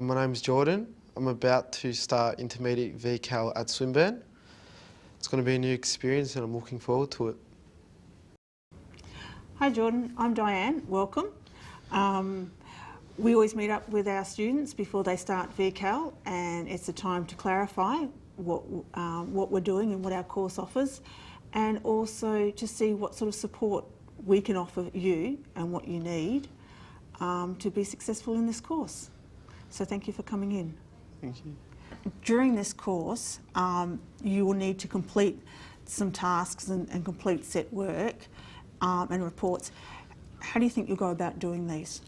My name's Jordan. I'm about to start intermediate VCAL at Swinburne. It's going to be a new experience and I'm looking forward to it. Hi Jordan, I'm Diane, welcome. We always meet up with our students before they start VCAL, and it's a time to clarify what we're doing and what our course offers, and also to see what sort of support we can offer you and what you need to be successful in this course. So thank you for coming in. Thank you. During this course, you will need to complete some tasks and complete set work and reports. How do you think you'll go about doing these?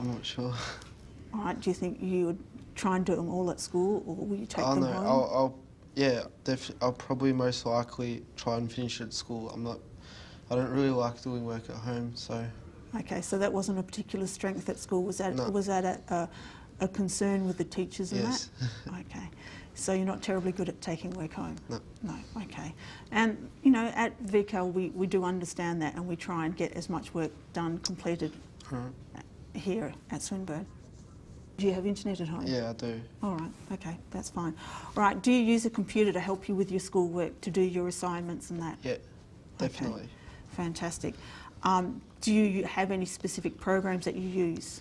I'm not sure. All right, do you think you would try and do them all at school, or will you take them home? I'll probably most likely try and finish it at school. I don't really like doing work at home, so. Okay, so that wasn't a particular strength at school. Was that No. a concern with the teachers and Yes. that? Okay, so you're not terribly good at taking work home? No. No, okay. And, you know, at VCAL we do understand that, and we try and get as much work done, completed here at Swinburne. Do you have internet at home? Yeah, I do. All right, okay, that's fine. All right, do you use a computer to help you with your schoolwork, to do your assignments and that? Yeah, definitely. Okay, fantastic. Do you have any specific programs that you use?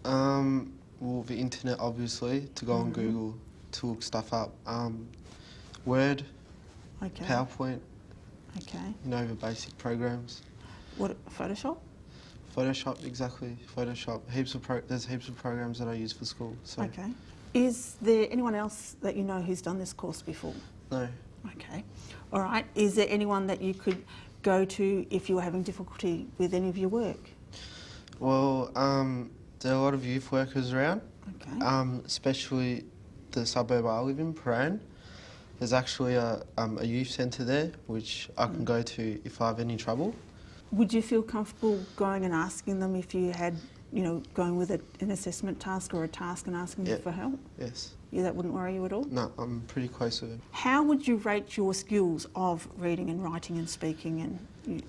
Well, the internet, obviously, to go on Google to look stuff up. Word, Okay. PowerPoint, Okay. you know, the basic programs. What, Photoshop? Photoshop, exactly. Photoshop. There's heaps of programs that I use for school. So. Okay. Is there anyone else that you know who's done this course before? No. Okay. All right. Is there anyone that you could go to if you were having difficulty with any of your work? Well, there are a lot of youth workers around, Okay. especially the suburb I live in, Paran. There's actually a youth centre there which I can go to if I have any trouble. Would you feel comfortable going and asking them if you had, you know, going with an assessment task or a task and asking them for help? Yes. Yeah, that wouldn't worry you at all? No, I'm pretty close with them. How would you rate your skills of reading and writing and speaking and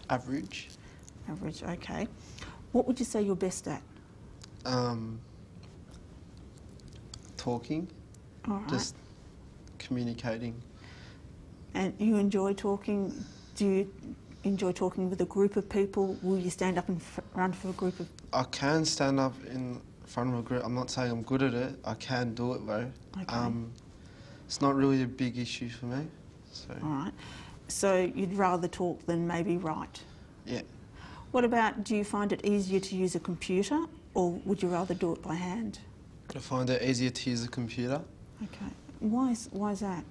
Average. average? Okay. What would you say you're best at? Talking. All right. Just communicating. And you enjoy talking? Do you enjoy talking with a group of people? Will you stand up in front of a group of... I can stand up in front of a group. I'm not saying I'm good at it. I can do it though. Okay. It's not really a big issue for me. So. All right. So you'd rather talk than maybe write? Yeah. What about, do you find it easier to use a computer, or would you rather do it by hand? I find it easier to use a computer. Okay. Why is that?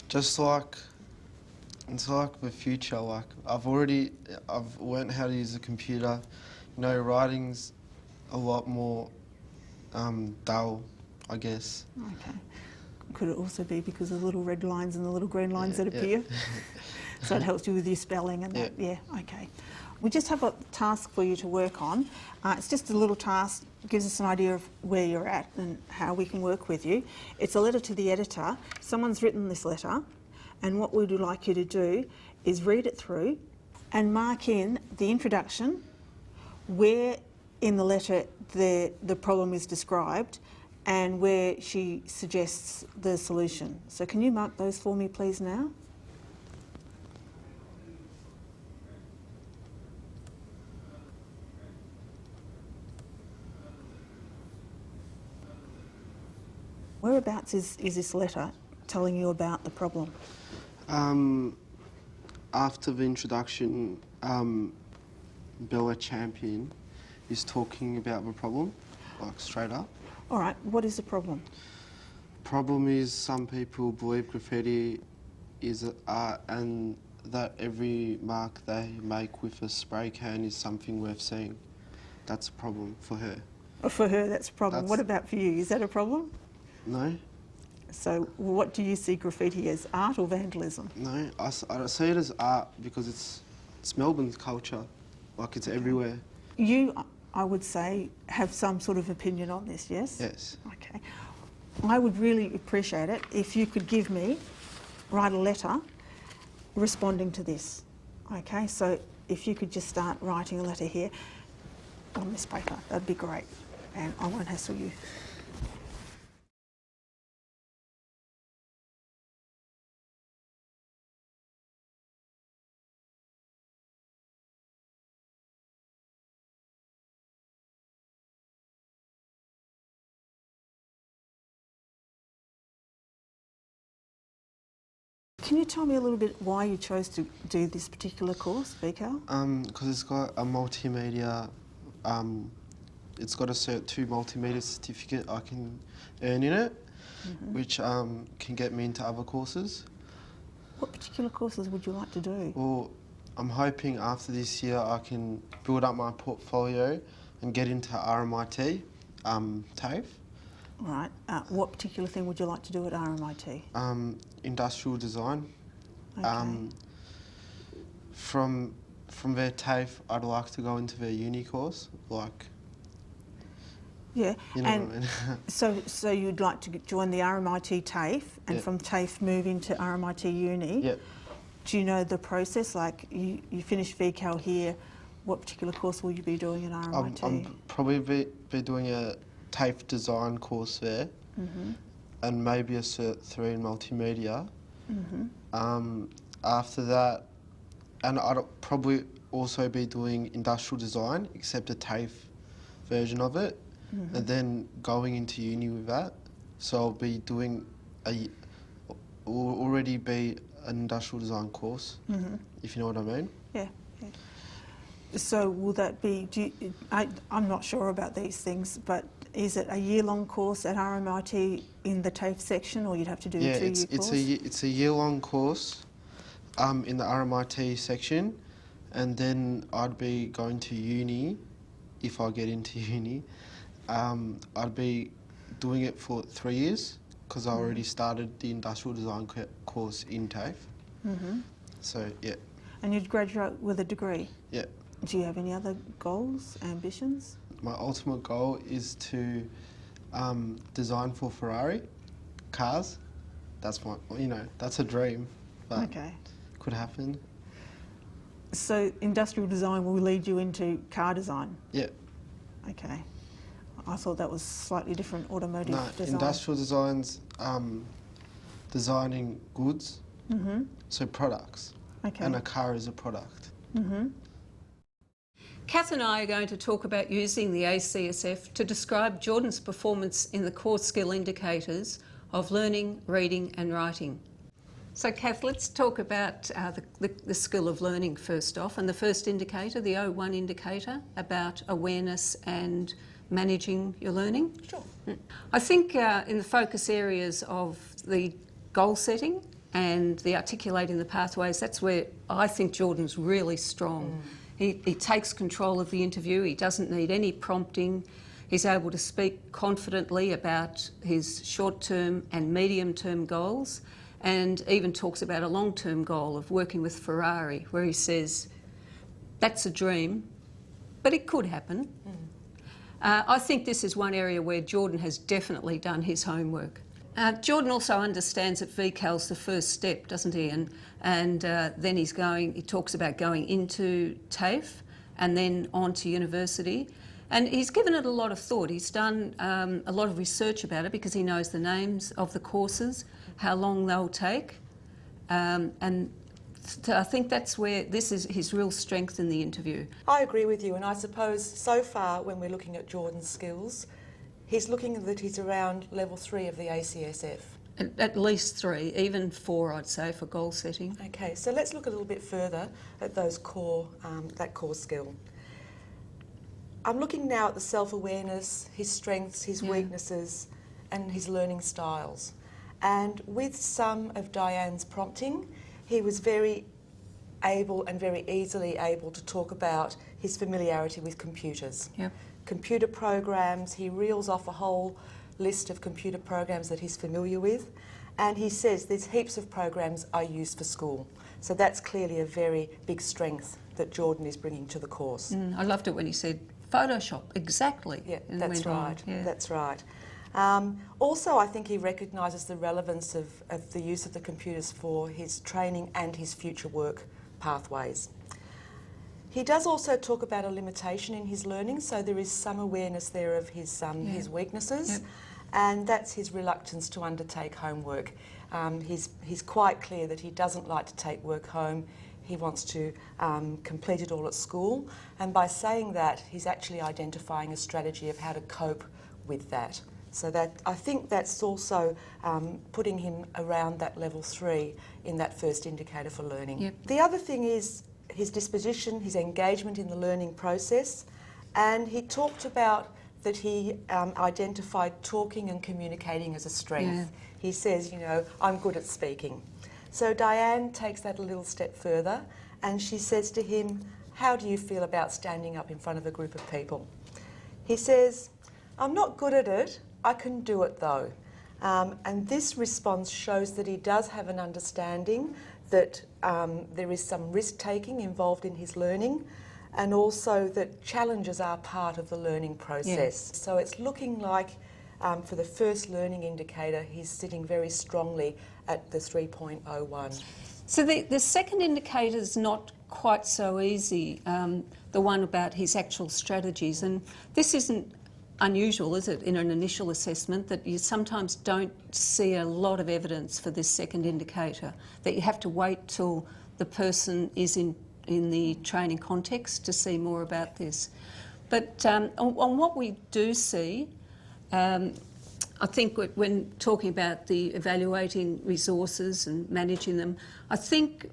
Just like, it's like the future. Like I've learned how to use a computer. You know, writing's a lot more dull, I guess. Okay. Could it also be because of the little red lines and the little green lines that appear? So it helps you with your spelling and that? Yeah, okay. We just have a task for you to work on. It's just a little task, gives us an idea of where you're at and how we can work with you. It's a letter to the editor. Someone's written this letter, and what we would like you to do is read it through and mark in the introduction, where in the letter the problem is described, and where she suggests the solution. So can you mark those for me please now? Whereabouts is this letter telling you about the problem? After the introduction, Bella Champion is talking about the problem, like straight up. All right, what is the problem? Problem is some people believe graffiti is art and that every mark they make with a spray can is something worth seeing. That's a problem for her. For her, that's a problem. What about for you? Is that a problem? No. So what do you see graffiti as, art or vandalism? No, I see it as art because it's Melbourne's culture, like it's everywhere. You, I would say, have some sort of opinion on this, yes? Yes. Okay. I would really appreciate it if you could write a letter responding to this. Okay, so if you could just start writing a letter here. on this paper. That'd be great. And I won't hassle you. Can you tell me a little bit why you chose to do this particular course, VCAL? Because it's got a multimedia, it's got a Cert 2 multimedia certificate I can earn in it, which can get me into other courses. What particular courses would you like to do? Well, I'm hoping after this year I can build up my portfolio and get into RMIT, TAFE. Right. What particular thing would you like to do at RMIT? Industrial design. Okay. From their TAFE, I'd like to go into their uni course, like. Yeah, you know and what I mean? so you'd like to join the RMIT TAFE, and from TAFE move into RMIT Uni. Yep. Do you know the process? Like you finish VCAL here, what particular course will you be doing at RMIT? I'm probably be doing a TAFE design course there, and maybe a Cert 3 in multimedia. After that, and I'd probably also be doing industrial design, except a TAFE version of it, and then going into uni with that. So I'll be doing will already be an industrial design course, if you know what I mean. Yeah. So will that be, I'm not sure about these things, but is it a year-long course at RMIT in the TAFE section, or you'd have to do a 2-year course? It's a year-long course in the RMIT section, and then I'd be going to uni, if I get into uni. I'd be doing it for 3 years, because I already started the industrial design course in TAFE. So, yeah. And you'd graduate with a degree? Yeah. Do you have any other goals, ambitions? My ultimate goal is to design for Ferrari cars. That's my, that's a dream, but could happen. So industrial design will lead you into car design? Yeah. Okay. I thought that was slightly different, automotive design. Industrial design's designing goods, so products, and a car is a product. Kath and I are going to talk about using the ACSF to describe Jordan's performance in the core skill indicators of learning, reading and writing. So Kath, let's talk about the skill of learning first off, and the first indicator, the O1 indicator, about awareness and managing your learning. Sure. I think in the focus areas of the goal setting and the articulating the pathways, that's where I think Jordan's really strong. He takes control of the interview, he doesn't need any prompting, he's able to speak confidently about his short-term and medium-term goals, and even talks about a long-term goal of working with Ferrari, where he says, that's a dream, but it could happen. I think this is one area where Jordan has definitely done his homework. Jordan also understands that VCAL's the first step, doesn't he? And then he talks about going into TAFE and then on to university. And he's given it a lot of thought. He's done a lot of research about it because he knows the names of the courses, how long they'll take. And I think that's where this is his real strength in the interview. I agree with you, and I suppose so far when we're looking at Jordan's skills, he's looking that he's around level 3 of the ACSF. At least 3, even 4 I'd say for goal setting. Okay, so let's look a little bit further at those core, that core skill. I'm looking now at the self-awareness, his strengths, his weaknesses and his learning styles. And with some of Diane's prompting, he was very able and very easily able to talk about his familiarity with computers. Yep. Computer programs, he reels off a whole list of computer programs that he's familiar with, and he says there's heaps of programs I use for school. So that's clearly a very big strength that Jordan is bringing to the course. I loved it when he said Photoshop, exactly. Yeah, and that's went on. right, Yeah. that's right. Also, I think he recognises the relevance of the use of the computers for his training and his future work pathways. He does also talk about a limitation in his learning, so there is some awareness there of his weaknesses, Yep. and that's his reluctance to undertake homework. He's quite clear that he doesn't like to take work home. He wants to complete it all at school, and by saying that, he's actually identifying a strategy of how to cope with that. So that I think that's also putting him around that level 3 in that first indicator for learning. Yep. The other thing is his disposition, his engagement in the learning process, and he talked about that he identified talking and communicating as a strength. Yeah. He says, you know, I'm good at speaking. So Diane takes that a little step further and she says to him, how do you feel about standing up in front of a group of people? He says, I'm not good at it, I can do it though. And this response shows that he does have an understanding that there is some risk-taking involved in his learning, and also that challenges are part of the learning process. Yeah. So it's looking like for the first learning indicator, he's sitting very strongly at the 3.01. So the second indicator is not quite so easy, the one about his actual strategies. And this isn't unusual, is it, in an initial assessment, that you sometimes don't see a lot of evidence for this second indicator, that you have to wait till the person is in the training context to see more about this. But on what we do see, I think when talking about the evaluating resources and managing them, I think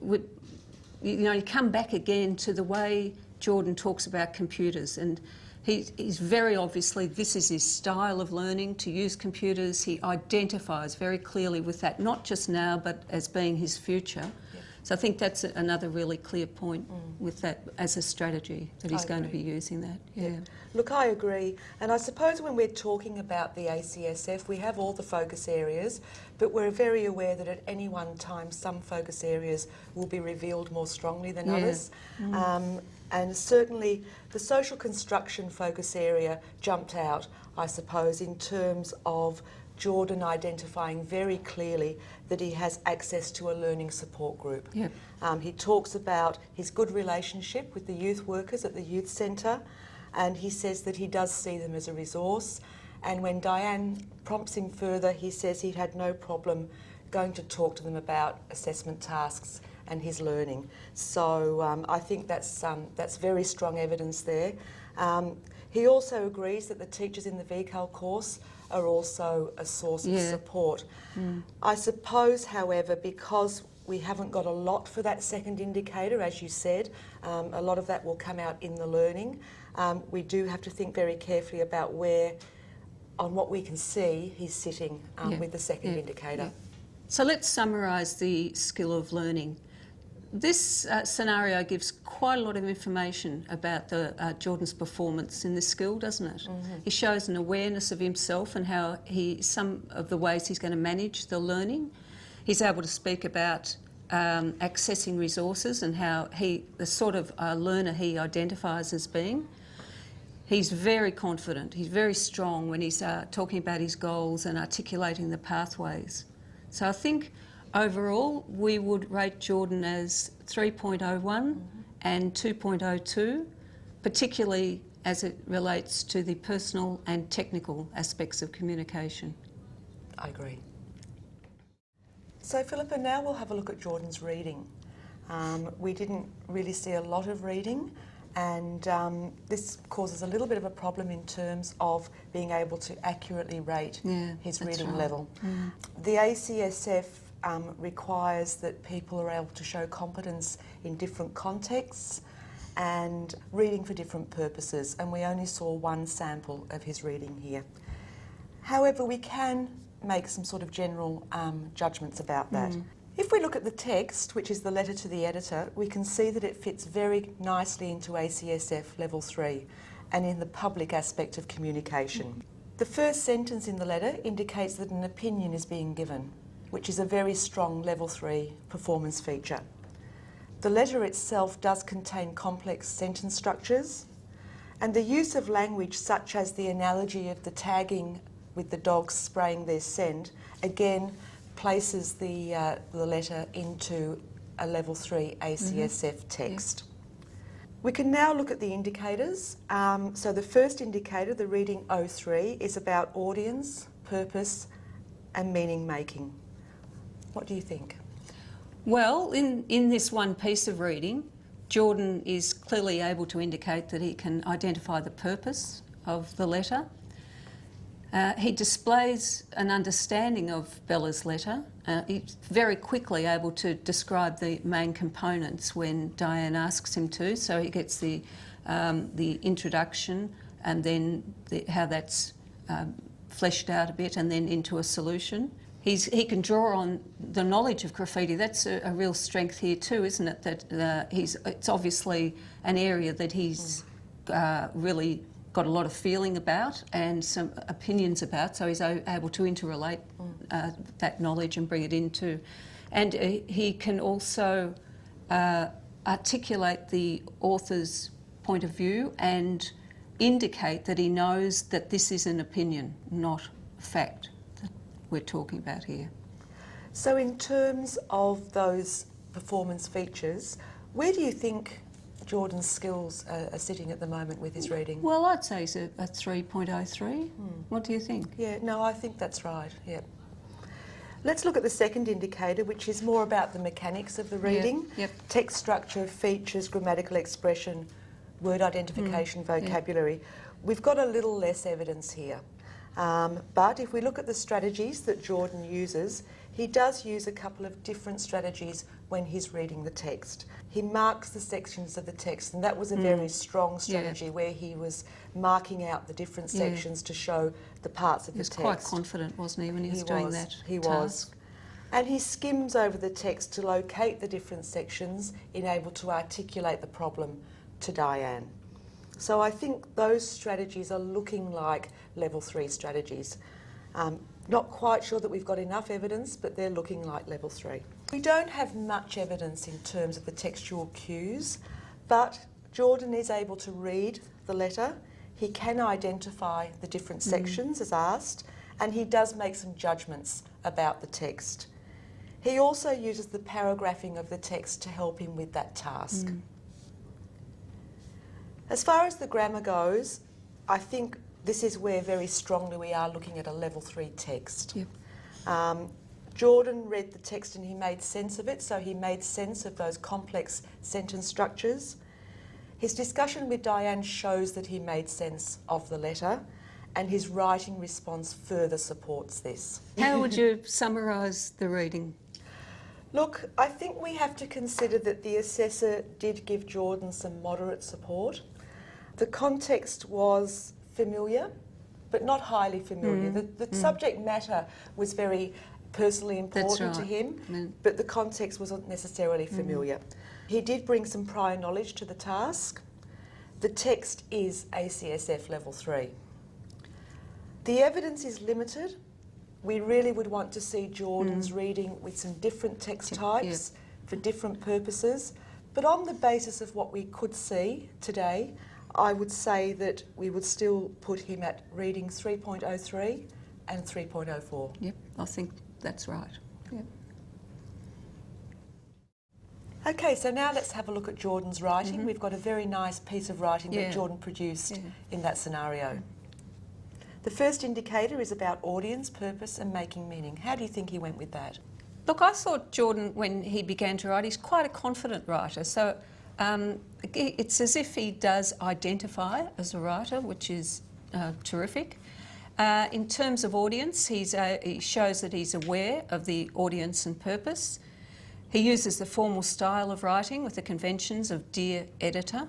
you come back again to the way Jordan talks about computers, and he's very obviously, this is his style of learning, to use computers. He identifies very clearly with that, not just now, but as being his future. Yep. So I think that's another really clear point with that as a strategy, that he's going to be using that. Yeah. Yep. Look, I agree. And I suppose when we're talking about the ACSF, we have all the focus areas, but we're very aware that at any one time some focus areas will be revealed more strongly than others. And certainly the social construction focus area jumped out, I suppose, in terms of Jordan identifying very clearly that he has access to a learning support group. Yep. He talks about his good relationship with the youth workers at the youth centre, and he says that he does see them as a resource. And when Diane prompts him further, he says he had no problem going to talk to them about assessment tasks and his learning. So I think that's very strong evidence there. He also agrees that the teachers in the VCAL course are also a source of support. I suppose, however, because we haven't got a lot for that second indicator, as you said, a lot of that will come out in the learning. We do have to think very carefully about where, on what we can see, he's sitting with the second indicator. Yeah. So let's summarise the skill of learning. This scenario gives quite a lot of information about Jordan's performance in this skill, doesn't it? He shows an awareness of himself and how some of the ways he's going to manage the learning. He's able to speak about accessing resources and how the sort of learner he identifies as being. He's very confident, he's very strong when he's talking about his goals and articulating the pathways. So I think overall we would rate Jordan as 3.01 and 2.02, particularly as it relates to the personal and technical aspects of communication. I agree. So Philippa, now we'll have a look at Jordan's reading. We didn't really see a lot of reading, and this causes a little bit of a problem in terms of being able to accurately rate his reading level. The ACSF requires that people are able to show competence in different contexts and reading for different purposes, and we only saw one sample of his reading here. However, we can make some sort of general judgments about that. If we look at the text, which is the letter to the editor, we can see that it fits very nicely into ACSF level 3 and in the public aspect of communication. The first sentence in the letter indicates that an opinion is being given, which is a very strong level 3 performance feature. The letter itself does contain complex sentence structures, and the use of language such as the analogy of the tagging with the dogs spraying their scent, again places the letter into a level 3 ACSF text. We can now look at the indicators. So the first indicator, the reading 03, is about audience, purpose and meaning making. What do you think? Well, in this one piece of reading, Jordan is clearly able to indicate that he can identify the purpose of the letter. He displays an understanding of Bella's letter. He's very quickly able to describe the main components when Diane asks him to. So he gets the introduction and then how that's fleshed out a bit and then into a solution. He can draw on the knowledge of graffiti. That's a real strength here too, isn't it? That it's obviously an area that he's really got a lot of feeling about and some opinions about, so he's able to interrelate that knowledge and bring it into. And he can also articulate the author's point of view and indicate that he knows that this is an opinion, not a fact that we're talking about here. So in terms of those performance features, where do you think Jordan's skills are sitting at the moment with his reading? Well, I'd say he's a 3.03. What do you think? Yeah, no, I think that's right, yeah. Let's look at the second indicator, which is more about the mechanics of the reading. Yep. Text structure, features, grammatical expression, word identification, vocabulary. We've got a little less evidence here. But if we look at the strategies that Jordan uses, he does use a couple of different strategies when he's reading the text. He marks the sections of the text, and that was a very strong strategy where he was marking out the different sections to show the parts of the text. He was quite confident, wasn't he, when he was doing that He task? was. And he skims over the text to locate the different sections and able to articulate the problem to Diane. So I think those strategies are looking like level 3 strategies. Not quite sure that we've got enough evidence, but they're looking like level 3. We don't have much evidence in terms of the textual cues, but Jordan is able to read the letter. He can identify the different sections as asked, and he does make some judgments about the text. He also uses the paragraphing of the text to help him with that task. As far as the grammar goes, I think this is where very strongly we are looking at a level 3 text. Yep. Jordan read the text and he made sense of it, so he made sense of those complex sentence structures. His discussion with Diane shows that he made sense of the letter, and his writing response further supports this. How would you summarise the reading? Look, I think we have to consider that the assessor did give Jordan some moderate support. The context was familiar, but not highly familiar. The subject matter was very personally important to him, but the context wasn't necessarily familiar. He did bring some prior knowledge to the task. The text is ACSF level 3. The evidence is limited. We really would want to see Jordan's reading with some different text types for different purposes. But on the basis of what we could see today, I would say that we would still put him at reading 3.03 and 3.04. Yep, I think that's right. Yep. Okay, so now let's have a look at Jordan's writing. We've got a very nice piece of writing that Jordan produced in that scenario. The first indicator is about audience, purpose and making meaning. How do you think he went with that? Look, I thought Jordan, when he began to write, he's quite a confident writer. So it's as if he does identify as a writer, which is terrific. In terms of audience, he shows that he's aware of the audience and purpose. He uses the formal style of writing with the conventions of Dear Editor.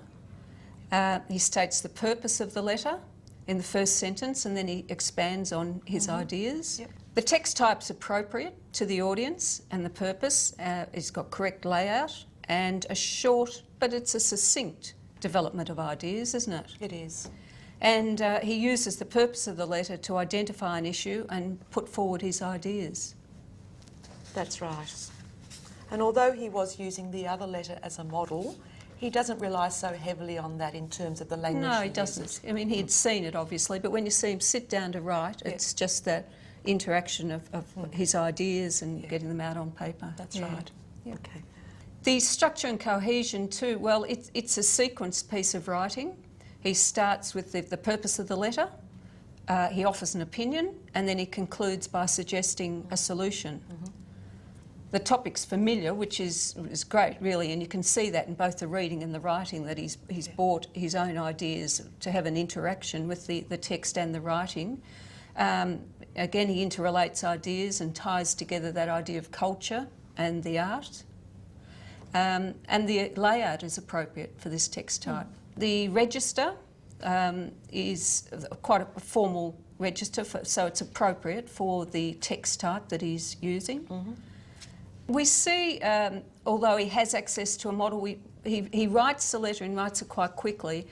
He states the purpose of the letter in the first sentence, and then he expands on his ideas. Yep. The text type's appropriate to the audience and the purpose. It's got correct layout and a short, but it's a succinct development of ideas, isn't it? It is. And he uses the purpose of the letter to identify an issue and put forward his ideas. That's right. And although he was using the other letter as a model, he doesn't rely so heavily on that in terms of the language. No, he doesn't. I mean, he'd seen it, obviously, but when you see him sit down to write, it's just that interaction of his ideas and getting them out on paper. That's right. Yeah. Okay. The structure and cohesion too, well, it's a sequence piece of writing. He starts with the purpose of the letter, he offers an opinion, and then he concludes by suggesting a solution. The topic's familiar, which is great, really, and you can see that in both the reading and the writing, that he's brought his own ideas to have an interaction with the text and the writing. Again, he interrelates ideas and ties together that idea of culture and the art. And the layout is appropriate for this text type. The register is quite a formal register, so it's appropriate for the text type that he's using. We see, although he has access to a model, he writes the letter and writes it quite quickly,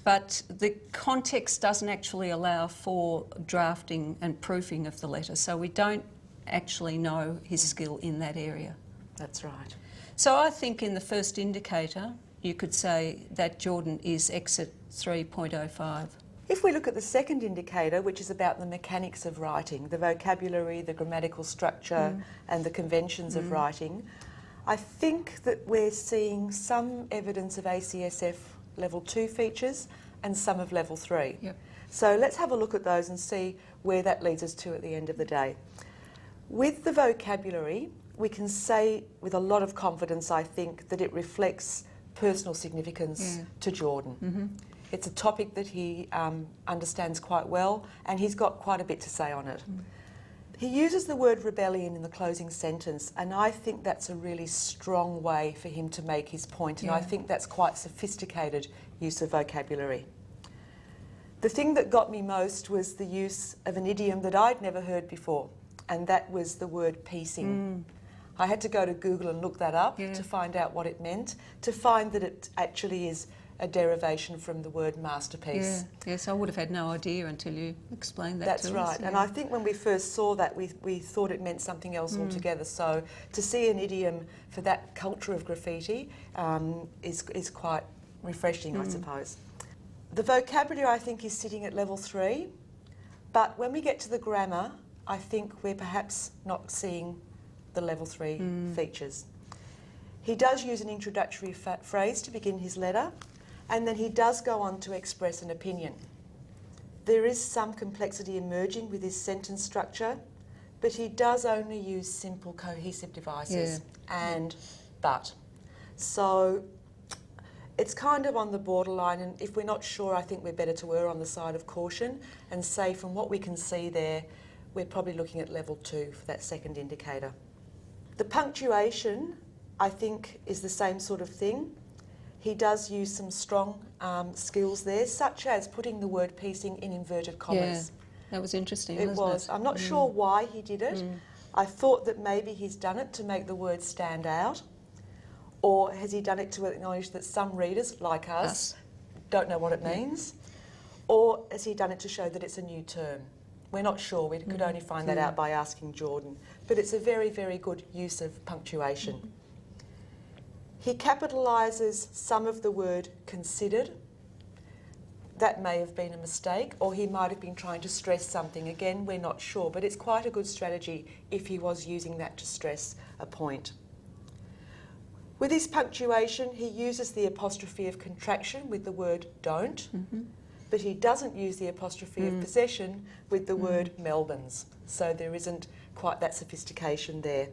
but the context doesn't actually allow for drafting and proofing of the letter, so we don't actually know his skill in that area. That's right. So I think in the first indicator, you could say that Jordan is exit 3.05. If we look at the second indicator, which is about the mechanics of writing, the vocabulary, the grammatical structure and the conventions of writing, I think that we're seeing some evidence of ACSF level 2 features and some of level 3. Yep. So let's have a look at those and see where that leads us to at the end of the day. With the vocabulary, we can say with a lot of confidence, I think, that it reflects personal significance to Jordan. It's a topic that he understands quite well, and he's got quite a bit to say on it. He uses the word rebellion in the closing sentence, and I think that's a really strong way for him to make his point, and I think that's quite sophisticated use of vocabulary. The thing that got me most was the use of an idiom that I'd never heard before, and that was the word piecing. I had to go to Google and look that up to find out what it meant, to find that it actually is a derivation from the word masterpiece. Yes, I would have had no idea until you explained that That's to right. us. And I think when we first saw that, we thought it meant something else altogether. So to see an idiom for that culture of graffiti is quite refreshing, I suppose. The vocabulary, I think, is sitting at level 3. But when we get to the grammar, I think we're perhaps not seeing the level 3 features. He does use an introductory phrase to begin his letter, and then he does go on to express an opinion. There is some complexity emerging with his sentence structure, but he does only use simple cohesive devices and but. So it's kind of on the borderline, and if we're not sure, I think we're better to err on the side of caution and say from what we can see there, we're probably looking at level 2 for that second indicator. The punctuation, I think, is the same sort of thing. He does use some strong skills there, such as putting the word piecing in inverted commas. Yeah, that was interesting, It wasn't was. it? I'm not sure why he did it. I thought that maybe he's done it to make the word stand out, or has he done it to acknowledge that some readers, like us, don't know what it means, or has he done it to show that it's a new term? We're not sure. We could only find that out by asking Jordan. But it's a very, very good use of punctuation. He capitalises some of the word considered. That may have been a mistake, or he might have been trying to stress something. Again, we're not sure, but it's quite a good strategy if he was using that to stress a point. With his punctuation, he uses the apostrophe of contraction with the word don't, but he doesn't use the apostrophe of possession with the word Melbourne's. So there isn't quite that sophistication there.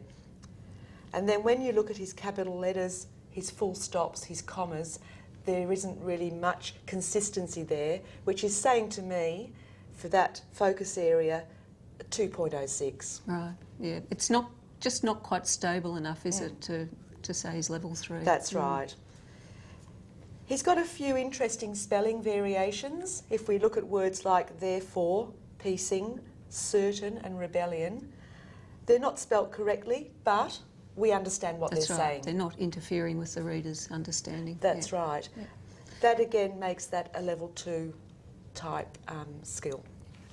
And then when you look at his capital letters, his full stops, his commas, there isn't really much consistency there, which is saying to me, for that focus area, 2.06. Right, yeah. It's just not quite stable enough, is it, to say he's level 3? That's right. He's got a few interesting spelling variations. If we look at words like therefore, piecing, certain and rebellion, they're not spelt correctly, but we understand what That's they're right. saying. They're not interfering with the reader's understanding. That's right. Yeah. That again makes that a level 2 type skill.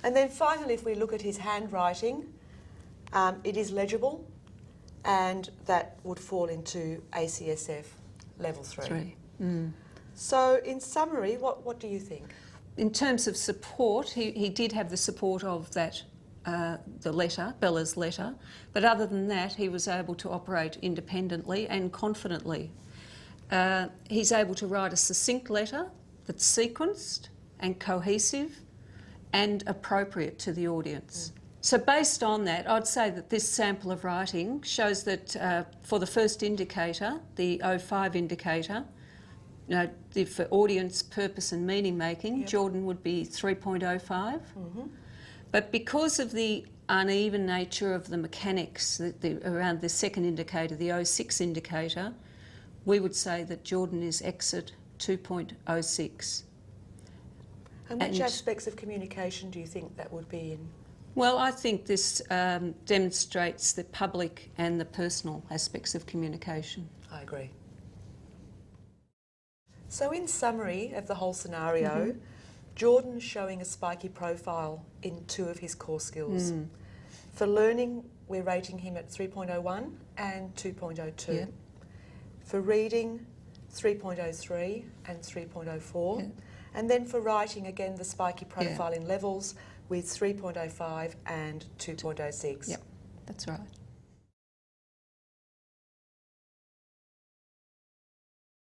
And then finally, if we look at his handwriting, it is legible, and that would fall into ACSF level 3. So in summary, what do you think? In terms of support, he did have the support of that the letter, Bella's letter, but other than that, he was able to operate independently and confidently. He's able to write a succinct letter that's sequenced and cohesive and appropriate to the audience. So based on that, I'd say that this sample of writing shows that for the first indicator, the 05 indicator, for audience purpose and meaning making, Jordan would be 3.05. But because of the uneven nature of the mechanics around the second indicator, the 06 indicator, we would say that Jordan is exit 2.06. And which aspects of communication do you think that would be in? Well, I think this demonstrates the public and the personal aspects of communication. I agree. So in summary of the whole scenario, Jordan's showing a spiky profile in 2 of his core skills. For learning, we're rating him at 3.01 and 2.02. Yeah. For reading, 3.03 and 3.04. Yeah. And then for writing, again, the spiky profile in levels with 3.05 and 2.06. Yep, that's right.